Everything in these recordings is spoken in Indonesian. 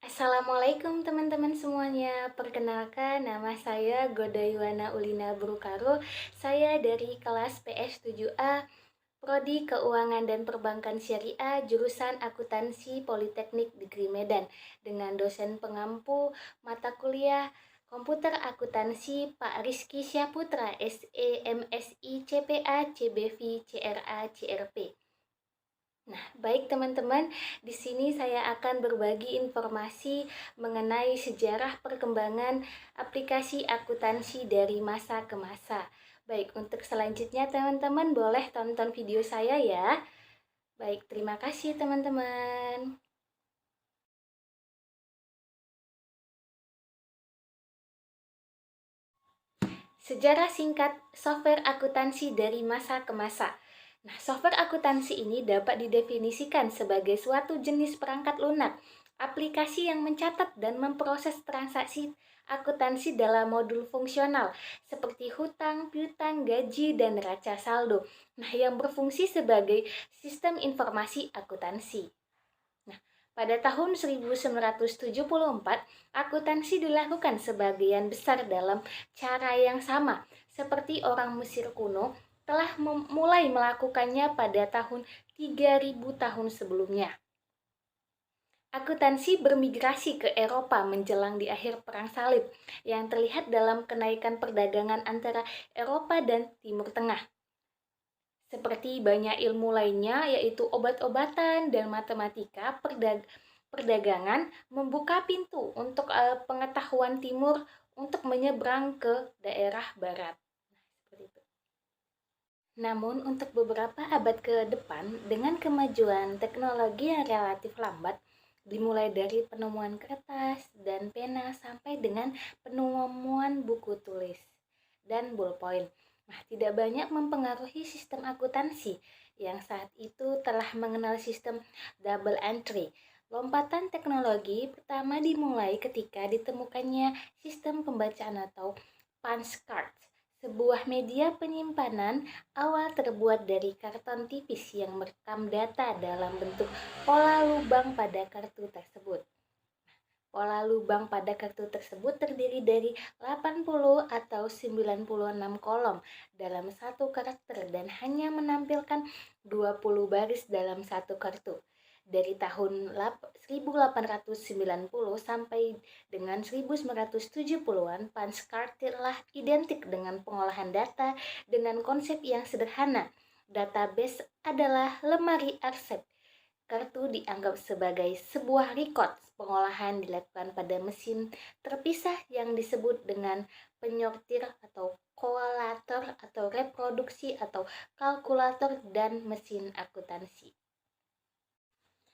Assalamualaikum teman-teman semuanya. Perkenalkan, nama saya Godayuwana Ulina Brukaro. Saya dari kelas PS7A, Prodi Keuangan dan Perbankan Syariah, jurusan Akuntansi Politeknik Negeri Medan, dengan dosen pengampu mata kuliah Komputer Akuntansi Pak Rizky Syaputra, SE, MSI, CPA, CBV, CRA, CRP. Nah, baik teman-teman, di sini saya akan berbagi informasi mengenai sejarah perkembangan aplikasi akuntansi dari masa ke masa. Baik, untuk selanjutnya teman-teman boleh tonton video saya ya. Baik, terima kasih teman-teman. Sejarah singkat software akuntansi dari masa ke masa. Nah, software akuntansi ini dapat didefinisikan sebagai suatu jenis perangkat lunak, aplikasi yang mencatat dan memproses transaksi akuntansi dalam modul fungsional seperti hutang, piutang, gaji, dan neraca saldo. Nah, yang berfungsi sebagai sistem informasi akuntansi. Nah, pada tahun 1974, akuntansi dilakukan sebagian besar dalam cara yang sama, seperti orang Mesir kuno telah mulai melakukannya pada tahun 3000 tahun sebelumnya. Akuntansi bermigrasi ke Eropa menjelang di akhir Perang Salib, yang terlihat dalam kenaikan perdagangan antara Eropa dan Timur Tengah. Seperti banyak ilmu lainnya, yaitu obat-obatan dan matematika, perdagangan membuka pintu untuk pengetahuan timur untuk menyeberang ke daerah barat. Seperti itu. Namun, untuk beberapa abad ke depan, dengan kemajuan teknologi yang relatif lambat, dimulai dari penemuan kertas dan pena sampai dengan penemuan buku tulis dan ballpoint. Nah, tidak banyak mempengaruhi sistem akuntansi yang saat itu telah mengenal sistem double entry. Lompatan teknologi pertama dimulai ketika ditemukannya sistem pembacaan atau punch card, sebuah media penyimpanan awal terbuat dari karton tipis yang merekam data dalam bentuk pola lubang pada kartu tersebut. Pola lubang pada kartu tersebut terdiri dari 80 atau 96 kolom dalam satu karakter dan hanya menampilkan 20 baris dalam satu kartu. Dari tahun 1890 sampai dengan 1970-an, punch card telah identik dengan pengolahan data dengan konsep yang sederhana. Database adalah lemari arsip. Kartu dianggap sebagai sebuah record. Pengolahan dilakukan pada mesin terpisah yang disebut dengan penyortir atau koalator atau reproduksi atau kalkulator dan mesin akuntansi.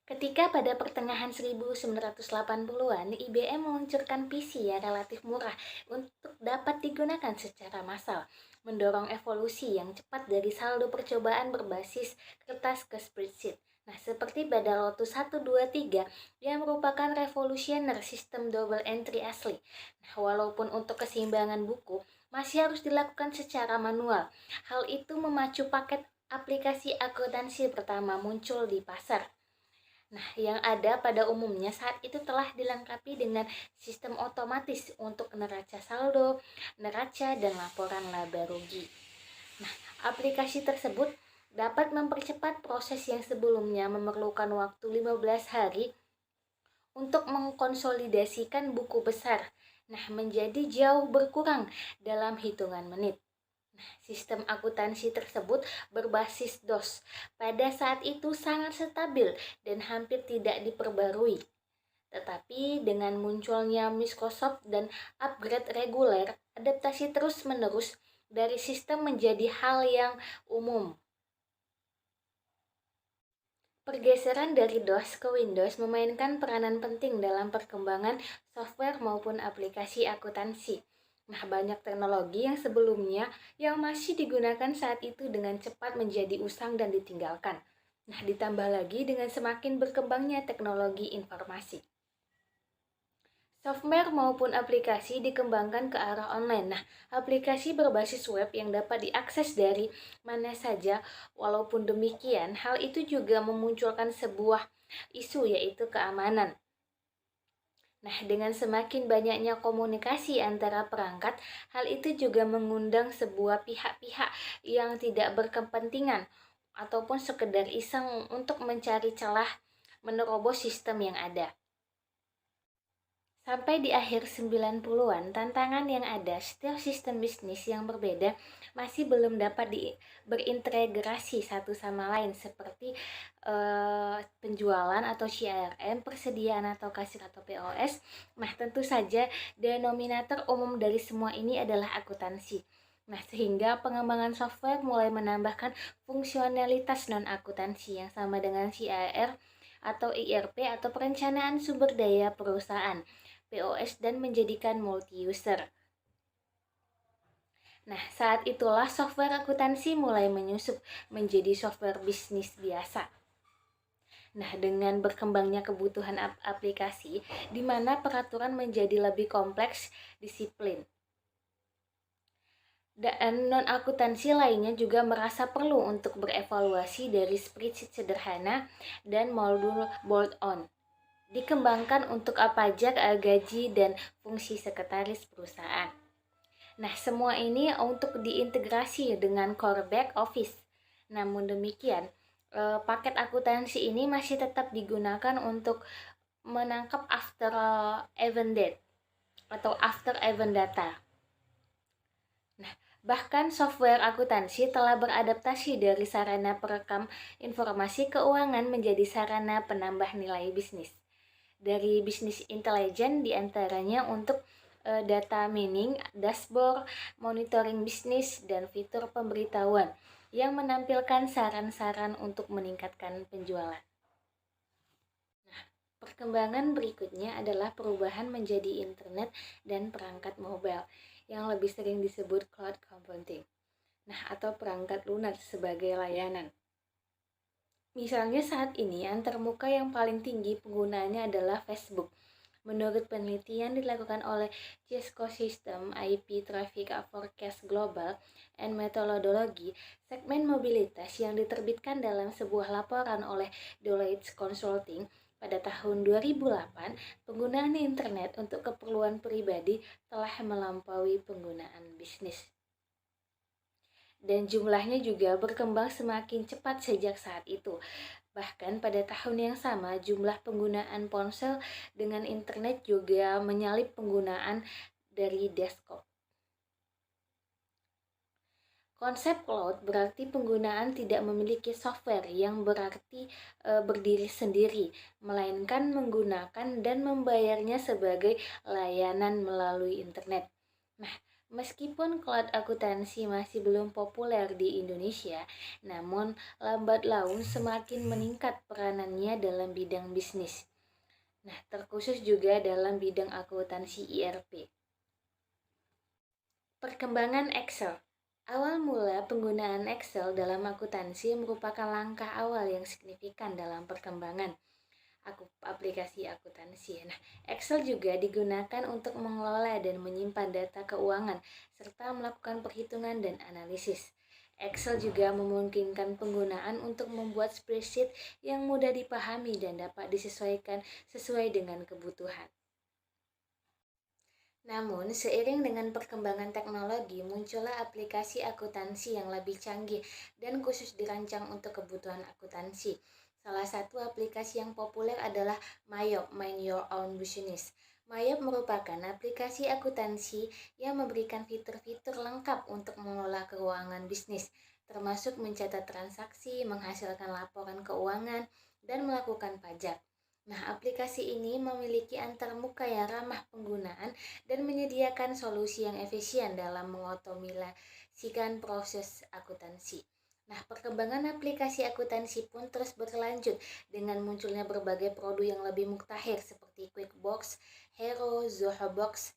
Ketika pada pertengahan 1980-an, IBM meluncurkan PC yang relatif murah untuk dapat digunakan secara massal, mendorong evolusi yang cepat dari saldo percobaan berbasis kertas ke spreadsheet. Nah, seperti pada Lotus 123 yang merupakan revolusioner sistem double entry asli. Nah, walaupun untuk keseimbangan buku masih harus dilakukan secara manual. Hal itu memacu paket aplikasi akuntansi pertama muncul di pasar. Nah, yang ada pada umumnya saat itu telah dilengkapi dengan sistem otomatis untuk neraca saldo, neraca, dan laporan laba rugi. Nah, aplikasi tersebut dapat mempercepat proses yang sebelumnya memerlukan waktu 15 hari untuk mengkonsolidasikan buku besar. Nah, menjadi jauh berkurang dalam hitungan menit. Sistem akuntansi tersebut berbasis DOS. Pada saat itu sangat stabil dan hampir tidak diperbarui. Tetapi dengan munculnya Microsoft dan upgrade reguler, adaptasi terus-menerus dari sistem menjadi hal yang umum. Pergeseran dari DOS ke Windows memainkan peranan penting dalam perkembangan software maupun aplikasi akuntansi. Nah, banyak teknologi yang sebelumnya yang masih digunakan saat itu dengan cepat menjadi usang dan ditinggalkan. Nah, ditambah lagi dengan semakin berkembangnya teknologi informasi. Software maupun aplikasi dikembangkan ke arah online. Nah, aplikasi berbasis web yang dapat diakses dari mana saja. Walaupun demikian, hal itu juga memunculkan sebuah isu, yaitu keamanan. Nah, dengan semakin banyaknya komunikasi antara perangkat, hal itu juga mengundang sebuah pihak-pihak yang tidak berkepentingan ataupun sekedar iseng untuk mencari celah menerobos sistem yang ada. Sampai di akhir 90-an, tantangan yang ada, setiap sistem bisnis yang berbeda masih belum dapat berintegrasi satu sama lain seperti penjualan atau CRM, persediaan atau kasir atau POS. Nah, tentu saja denominator umum dari semua ini adalah akuntansi. Nah, sehingga pengembangan software mulai menambahkan fungsionalitas non-akuntansi yang sama dengan CRM atau ERP atau perencanaan sumber daya perusahaan, POS, dan menjadikan multi-user. Nah, saat itulah software akuntansi mulai menyusup menjadi software bisnis biasa. Nah, dengan berkembangnya kebutuhan aplikasi, di mana peraturan menjadi lebih kompleks disiplin. Dan non-akuntansi lainnya juga merasa perlu untuk berevaluasi dari spreadsheet sederhana dan modul bolt-on. Dikembangkan untuk pajak, gaji, dan fungsi sekretaris perusahaan. Nah, semua ini untuk diintegrasi dengan core back office. Namun demikian, paket akuntansi ini masih tetap digunakan untuk menangkap after event date atau after event data. Nah, bahkan software akuntansi telah beradaptasi dari sarana perekam informasi keuangan menjadi sarana penambah nilai bisnis. Dari bisnis intelijen diantaranya untuk data mining, dashboard, monitoring bisnis, dan fitur pemberitahuan yang menampilkan saran-saran untuk meningkatkan penjualan. Nah, perkembangan berikutnya adalah perubahan menjadi internet dan perangkat mobile yang lebih sering disebut cloud computing. Nah, atau perangkat lunak sebagai layanan. Misalnya saat ini antarmuka yang paling tinggi penggunaannya adalah Facebook. Menurut penelitian dilakukan oleh Cisco System IP Traffic Forecast Global and Methodology, segmen mobilitas yang diterbitkan dalam sebuah laporan oleh Deloitte Consulting pada tahun 2008, penggunaan internet untuk keperluan pribadi telah melampaui penggunaan bisnis. Dan jumlahnya juga berkembang semakin cepat sejak saat itu. Bahkan pada tahun yang sama, jumlah penggunaan ponsel dengan internet juga menyalip penggunaan dari desktop. Konsep cloud berarti penggunaan tidak memiliki software yang berarti berdiri sendiri, melainkan menggunakan dan membayarnya sebagai layanan melalui internet. Nah, meskipun cloud akuntansi masih belum populer di Indonesia, namun lambat laun semakin meningkat peranannya dalam bidang bisnis. Nah, terkhusus juga dalam bidang akuntansi ERP. Perkembangan Excel. Awal mula penggunaan Excel dalam akuntansi merupakan langkah awal yang signifikan dalam perkembangan aplikasi akuntansi. Nah, Excel juga digunakan untuk mengelola dan menyimpan data keuangan serta melakukan perhitungan dan analisis. Excel juga memungkinkan penggunaan untuk membuat spreadsheet yang mudah dipahami dan dapat disesuaikan sesuai dengan kebutuhan. Namun, seiring dengan perkembangan teknologi, muncullah aplikasi akuntansi yang lebih canggih dan khusus dirancang untuk kebutuhan akuntansi. Salah satu aplikasi yang populer adalah Mayop, Mind Your Own Business. Mayop merupakan aplikasi akuntansi yang memberikan fitur-fitur lengkap untuk mengelola keuangan bisnis, termasuk mencatat transaksi, menghasilkan laporan keuangan, dan melakukan pajak. Nah, aplikasi ini memiliki antarmuka yang ramah penggunaan dan menyediakan solusi yang efisien dalam mengotomasikan proses akuntansi. Nah, perkembangan aplikasi akuntansi pun terus berlanjut dengan munculnya berbagai produk yang lebih muktahir seperti QuickBooks, Hero, Zohobox.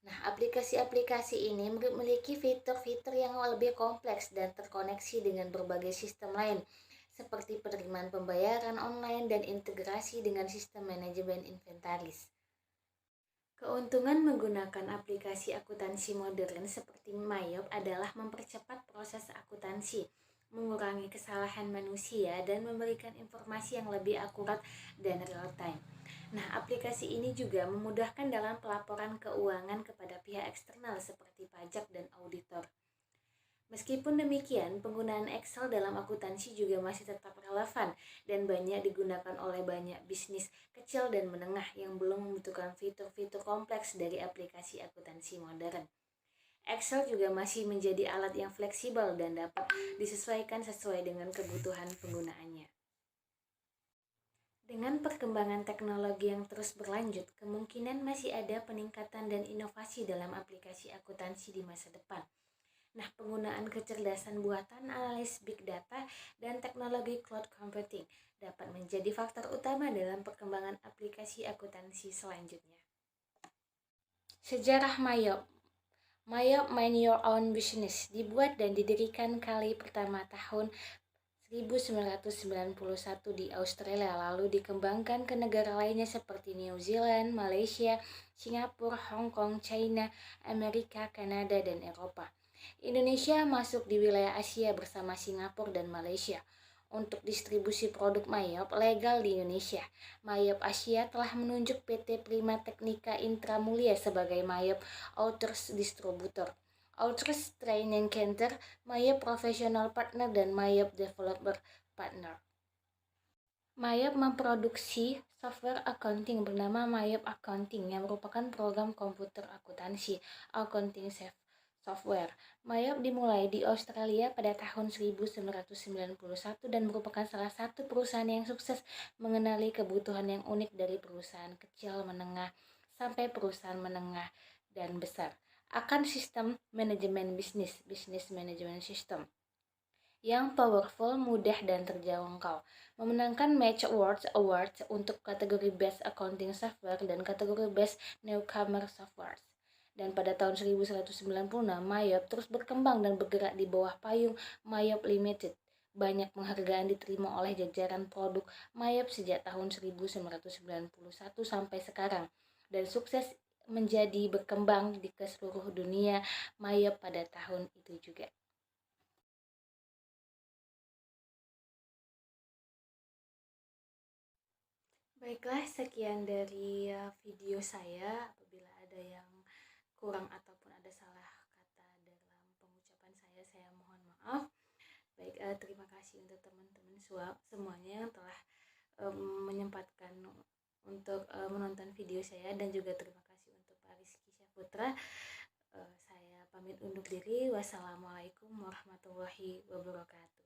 Nah, aplikasi-aplikasi ini memiliki fitur-fitur yang lebih kompleks dan terkoneksi dengan berbagai sistem lain, seperti penerimaan pembayaran online dan integrasi dengan sistem manajemen inventaris. Keuntungan menggunakan aplikasi akuntansi modern seperti Mayop adalah mempercepat proses akuntansi, mengurangi kesalahan manusia, dan memberikan informasi yang lebih akurat dan real time. Nah, aplikasi ini juga memudahkan dalam pelaporan keuangan kepada pihak eksternal seperti pajak dan auditor. Meskipun demikian, penggunaan Excel dalam akuntansi juga masih tetap relevan dan banyak digunakan oleh banyak bisnis kecil dan menengah yang belum membutuhkan fitur-fitur kompleks dari aplikasi akuntansi modern. Excel juga masih menjadi alat yang fleksibel dan dapat disesuaikan sesuai dengan kebutuhan penggunaannya. Dengan perkembangan teknologi yang terus berlanjut, kemungkinan masih ada peningkatan dan inovasi dalam aplikasi akuntansi di masa depan. Nah, penggunaan kecerdasan buatan, analis big data, dan teknologi cloud computing dapat menjadi faktor utama dalam perkembangan aplikasi akuntansi selanjutnya. Sejarah Mayop. Mayop Mind Your Own Business dibuat dan didirikan kali pertama tahun 1991 di Australia, lalu dikembangkan ke negara lainnya seperti New Zealand, Malaysia, Singapura, Hong Kong, China, Amerika, Kanada, dan Eropa. Indonesia masuk di wilayah Asia bersama Singapura dan Malaysia. Untuk distribusi produk Mayop legal di Indonesia, Mayop Asia telah menunjuk PT Prima Teknika Intramulia sebagai Mayop Outsource Distributor, Outsource Training Center, Mayop Professional Partner, dan Mayop Developer Partner. Mayop memproduksi software accounting bernama Mayop Accounting yang merupakan program komputer akuntansi accounting software. Mayop dimulai di Australia pada tahun 1991 dan merupakan salah satu perusahaan yang sukses mengenali kebutuhan yang unik dari perusahaan kecil menengah sampai perusahaan menengah dan besar akan sistem manajemen bisnis, business management system yang powerful, mudah, dan terjangkau. Memenangkan Match Awards untuk kategori Best Accounting Software dan kategori Best Newcomer Software. Dan pada tahun 1996, Mayop terus berkembang dan bergerak di bawah payung Mayop Limited. Banyak penghargaan diterima oleh jajaran produk Mayop sejak tahun 1991 sampai sekarang, dan sukses menjadi berkembang di ke seluruh dunia Mayop pada tahun itu juga. Baiklah, sekian dari video saya. Apabila ada yang kurang ataupun ada salah kata dalam pengucapan saya mohon maaf. Baik, terima kasih untuk teman-teman semuanya yang telah menyempatkan untuk menonton video saya, dan juga terima kasih untuk Pak Rizky Syahputra. Saya pamit undur diri. Wassalamualaikum warahmatullahi wabarakatuh.